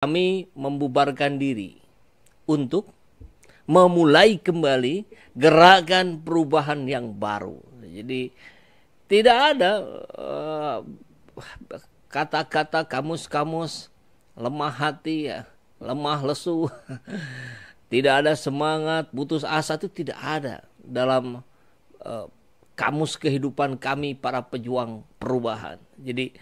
kami membubarkan diri untuk memulai kembali gerakan perubahan yang baru. Jadi tidak ada kata-kata kamus-kamus lemah hati, ya, lemah lesu, tidak ada semangat, putus asa, itu tidak ada dalam kamus kehidupan kami para pejuang perubahan. Jadi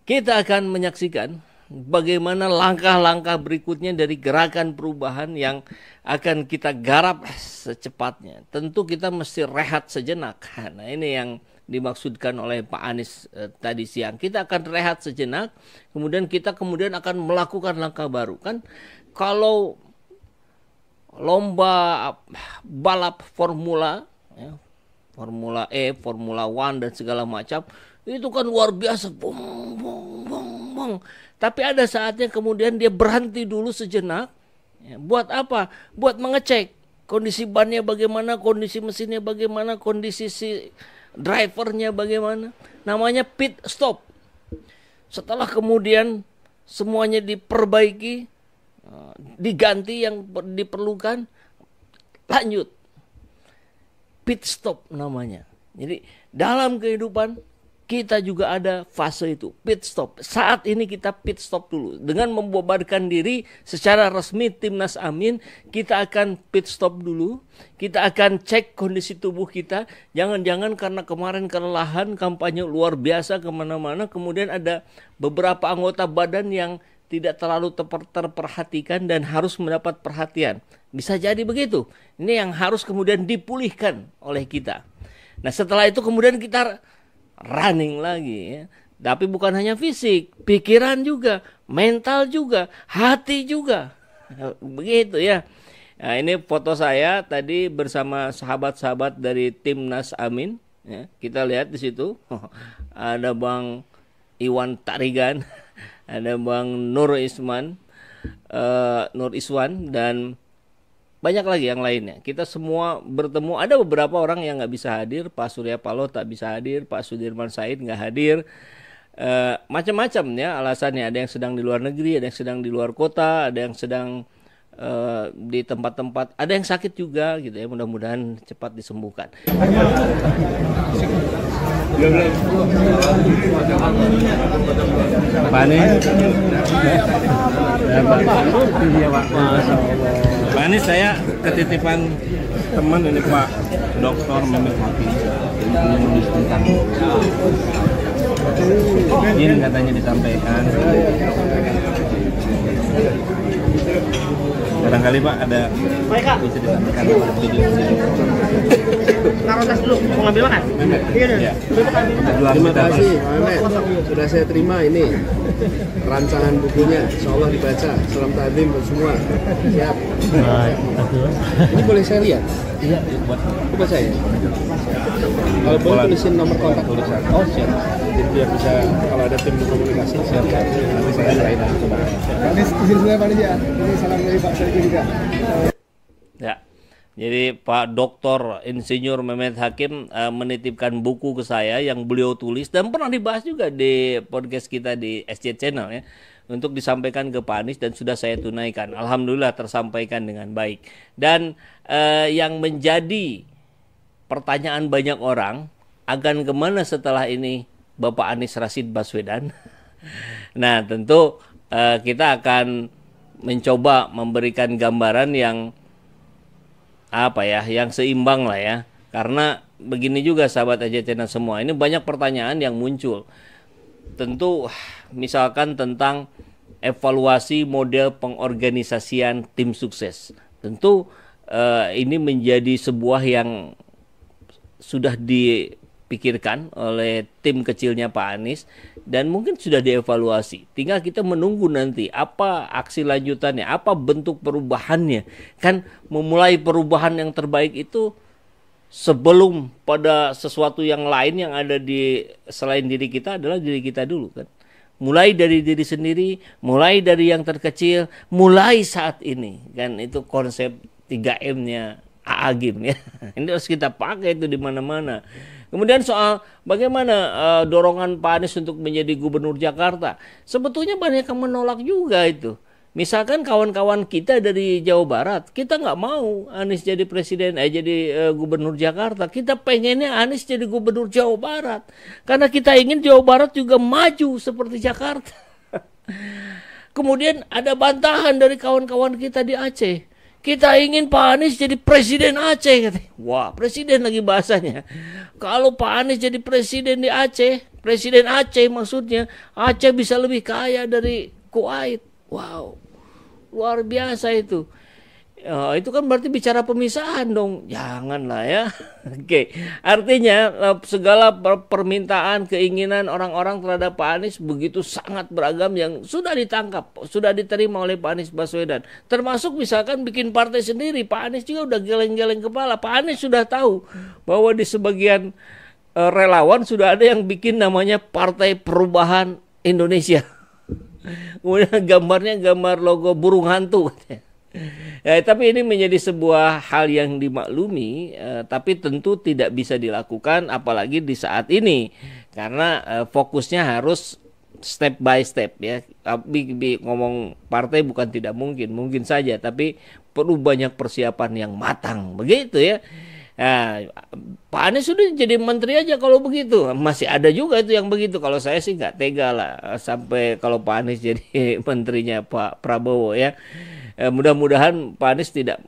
kita akan menyaksikan bagaimana langkah-langkah berikutnya dari gerakan perubahan yang akan kita garap secepatnya. Tentu kita mesti rehat sejenak. Nah, ini yang dimaksudkan oleh Pak Anies tadi siang. Kita akan rehat sejenak, kemudian kita akan melakukan langkah baru. Kan kalau lomba balap formula, ya, Formula E, Formula One dan segala macam, itu kan luar biasa, bong, bong, bong, bong. Tapi ada saatnya kemudian dia berhenti dulu sejenak. Ya, buat apa? Buat mengecek kondisi bannya bagaimana, kondisi mesinnya bagaimana, kondisi si drivernya bagaimana. Namanya pit stop. Setelah kemudian semuanya diperbaiki, diganti yang diperlukan, lanjut. Pit stop namanya. Jadi dalam kehidupan kita juga ada fase itu, pit stop. Saat ini kita pit stop dulu. Dengan membubarkan diri secara resmi Timnas Amin, kita akan pit stop dulu. Kita akan cek kondisi tubuh kita. Jangan-jangan karena kemarin kelelahan, kampanye luar biasa kemana-mana, kemudian ada beberapa anggota badan yang tidak terlalu terperhatikan dan harus mendapat perhatian. Bisa jadi begitu. Ini yang harus kemudian dipulihkan oleh kita. Nah, setelah itu kemudian kita running lagi, ya. Tapi bukan hanya fisik, pikiran juga, mental juga, hati juga. Begitu ya. Nah, ini foto saya tadi bersama sahabat-sahabat dari Timnas Amin, ya. Kita lihat di situ. Ada Bang Iwan Tarigan, ada Bang Nur Iswan dan banyak lagi yang lainnya. Kita semua bertemu. Ada beberapa orang yang nggak bisa hadir. Pak Surya Paloh tak bisa hadir. Pak Sudirman Said nggak hadir. Macam-macam ya alasannya. Ada yang sedang di luar negeri, ada yang sedang di luar kota, ada yang sedang di tempat-tempat. Ada yang sakit juga gitu ya. Mudah-mudahan cepat disembuhkan. Pak Anies, Pak Anies, saya ketitipan teman ini Pak Dr. Mehmet Hakim menulis tentang ini katanya disampaikan. Barangkali Pak ada bisa disampaikan video ini. Taruh tas dulu, mau ngambil makan? Iya. Terima kasih, Pak sudah saya terima ini rancangan bukunya, insya Allah dibaca. Salam takdim buat semua. Siap. Ini boleh saya lihat? Iya, buat saya. Kalau boleh tulisin nomor kontak tulisan. Oh siap. Jadi biar bisa kalau ada tim komunikasi siap. Nanti saya serahin aja coba. Ini izin saya Pak ya. Ini salam dari Pak Syariki juga. Ya. Jadi Pak Dr. Insinyur Mehmet Hakim menitipkan buku ke saya yang beliau tulis dan pernah dibahas juga di podcast kita di SC Channel ya, untuk disampaikan ke Pak Anies dan sudah saya tunaikan. Alhamdulillah tersampaikan dengan baik. Dan yang menjadi pertanyaan banyak orang, akan kemana setelah ini Bapak Anies Rashid Baswedan? Nah, tentu kita akan mencoba memberikan gambaran yang yang seimbang lah ya. Karena begini juga sahabat AJ Channel semua, ini banyak pertanyaan yang muncul. Tentu misalkan tentang evaluasi model pengorganisasian tim sukses. Tentu ini menjadi sebuah yang sudah dipikirkan oleh tim kecilnya Pak Anies dan mungkin sudah dievaluasi. Tinggal kita menunggu nanti apa aksi lanjutannya, apa bentuk perubahannya. Kan memulai perubahan yang terbaik itu sebelum pada sesuatu yang lain yang ada di selain diri kita adalah diri kita dulu kan. Mulai dari diri sendiri, mulai dari yang terkecil, mulai saat ini kan, itu konsep 3M-nya Agim ya. Ini harus kita pakai itu di mana-mana. Kemudian soal bagaimana dorongan Pak Anies untuk menjadi gubernur Jakarta, sebetulnya banyak yang menolak juga itu. Misalkan kawan-kawan kita dari Jawa Barat, kita nggak mau Anies jadi presiden, jadi gubernur Jakarta. Kita pengennya Anies jadi gubernur Jawa Barat. Karena kita ingin Jawa Barat juga maju seperti Jakarta. Kemudian ada bantahan dari kawan-kawan kita di Aceh. Kita ingin Pak Anies jadi presiden Aceh. Wah, presiden lagi bahasanya. Kalau Pak Anies jadi presiden di Aceh, presiden Aceh maksudnya, Aceh bisa lebih kaya dari Kuwait. Wow, luar biasa itu. Itu kan berarti bicara pemisahan dong. Janganlah ya. Oke. Artinya segala permintaan, keinginan orang-orang terhadap Pak Anies begitu sangat beragam yang sudah ditangkap, sudah diterima oleh Pak Anies Baswedan. Termasuk misalkan bikin partai sendiri. Pak Anies juga udah geleng-geleng kepala. Pak Anies sudah tahu bahwa di sebagian relawan sudah ada yang bikin namanya Partai Perubahan Indonesia. Kemudian gambarnya gambar logo burung hantu. Ya, tapi ini menjadi sebuah hal yang dimaklumi, tapi tentu tidak bisa dilakukan apalagi di saat ini karena fokusnya harus step by step ya. Ngomong partai bukan tidak mungkin, mungkin saja, tapi perlu banyak persiapan yang matang, begitu ya. Nah, Pak Anies sudah jadi menteri aja kalau begitu. Masih ada juga itu yang begitu. Kalau saya sih nggak tega lah sampai kalau Pak Anies jadi menterinya Pak Prabowo ya. Mudah-mudahan Pak Anies tidak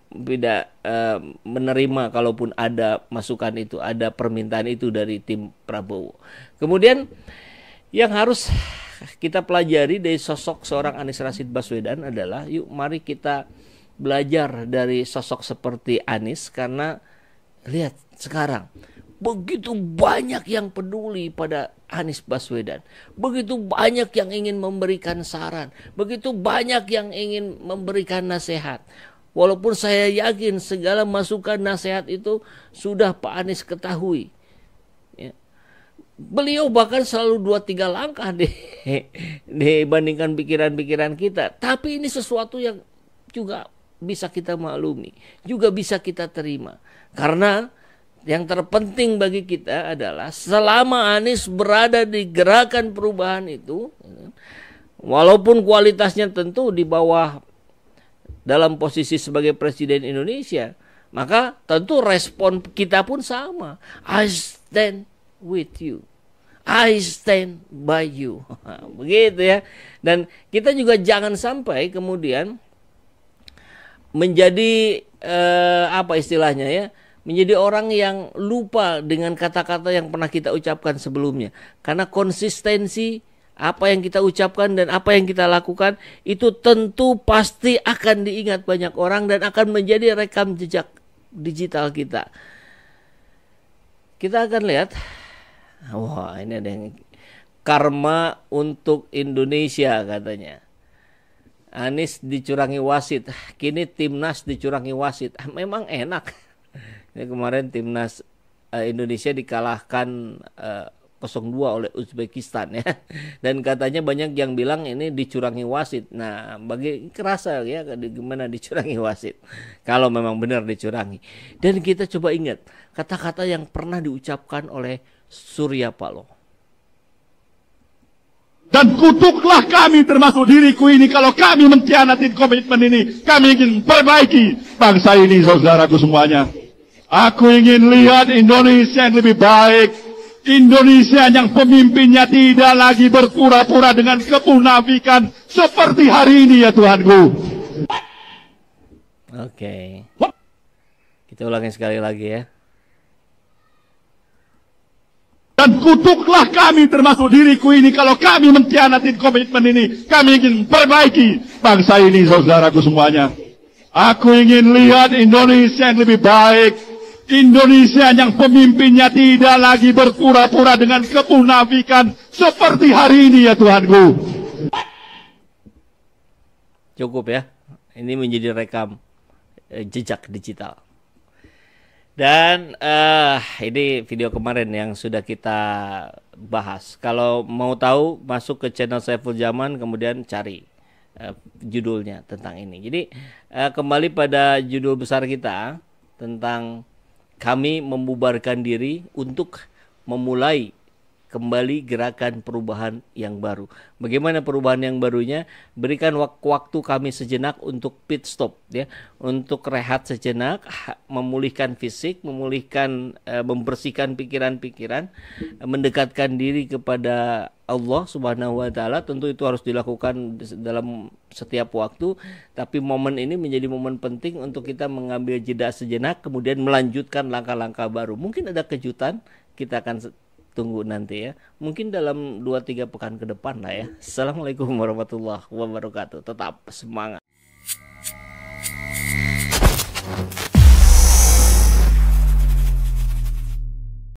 menerima kalaupun ada masukan itu, ada permintaan itu dari tim Prabowo. Kemudian yang harus kita pelajari dari sosok seorang Anies Rashid Baswedan adalah yuk mari kita belajar dari sosok seperti Anies karena lihat sekarang begitu banyak yang peduli pada Anies Baswedan. Begitu banyak yang ingin memberikan saran. Begitu banyak yang ingin memberikan nasihat. Walaupun saya yakin segala masukan nasihat itu sudah Pak Anies ketahui. Ya. Beliau bahkan selalu 2-3 langkah dibandingkan pikiran-pikiran kita. Tapi ini sesuatu yang juga bisa kita maklumi. Juga bisa kita terima. Karena yang terpenting bagi kita adalah selama Anies berada di gerakan perubahan itu, walaupun kualitasnya tentu di bawah dalam posisi sebagai presiden Indonesia, maka tentu respon kita pun sama. I stand with you. I stand by you. Begitu ya. Dan kita juga jangan sampai kemudian menjadi apa istilahnya ya, menjadi orang yang lupa dengan kata-kata yang pernah kita ucapkan sebelumnya. Karena konsistensi apa yang kita ucapkan dan apa yang kita lakukan itu tentu pasti akan diingat banyak orang dan akan menjadi rekam jejak digital kita. Kita akan lihat, wah ini ada yang karma untuk Indonesia katanya. Anies dicurangi wasit, kini timnas dicurangi wasit. Memang enak. Ini kemarin timnas Indonesia dikalahkan 0-2 oleh Uzbekistan ya. Dan katanya banyak yang bilang ini dicurangi wasit. Nah, bagi kerasa ya gimana dicurangi wasit. Kalau memang benar dicurangi. Dan kita coba ingat kata-kata yang pernah diucapkan oleh Surya Paloh. Dan kutuklah kami termasuk diriku ini kalau kami mengkhianati komitmen ini. Kami ingin perbaiki bangsa ini saudaraku semuanya. Aku ingin lihat Indonesia yang lebih baik. Indonesia yang pemimpinnya tidak lagi berpura-pura dengan kemunafikan seperti hari ini ya Tuhanku. Oke. Kita ulangi sekali lagi ya. Dan kutuklah kami termasuk diriku ini kalau kami mengkhianati komitmen ini. Kami ingin perbaiki bangsa ini saudaraku semuanya. Aku ingin lihat Indonesia yang lebih baik. Indonesia yang pemimpinnya tidak lagi berpura-pura dengan kemunafikan seperti hari ini ya Tuhanku. Cukup ya. Ini menjadi rekam jejak digital. Dan ini video kemarin yang sudah kita bahas. Kalau mau tahu masuk ke channel Saiful Zaman kemudian cari judulnya tentang ini. Jadi kembali pada judul besar kita tentang kami membubarkan diri untuk memulai kembali gerakan perubahan yang baru. Bagaimana perubahan yang barunya? Berikan waktu kami sejenak untuk pit stop, ya, untuk rehat sejenak, memulihkan fisik, membersihkan pikiran-pikiran, mendekatkan diri kepada Allah Subhanahu wa taala. Tentu itu harus dilakukan dalam setiap waktu, tapi momen ini menjadi momen penting untuk kita mengambil jeda sejenak, kemudian melanjutkan langkah-langkah baru. Mungkin ada kejutan, kita akan tunggu nanti, ya. Mungkin dalam 2-3 pekan ke depan lah, ya. Assalamualaikum warahmatullahi wabarakatuh. Tetap semangat.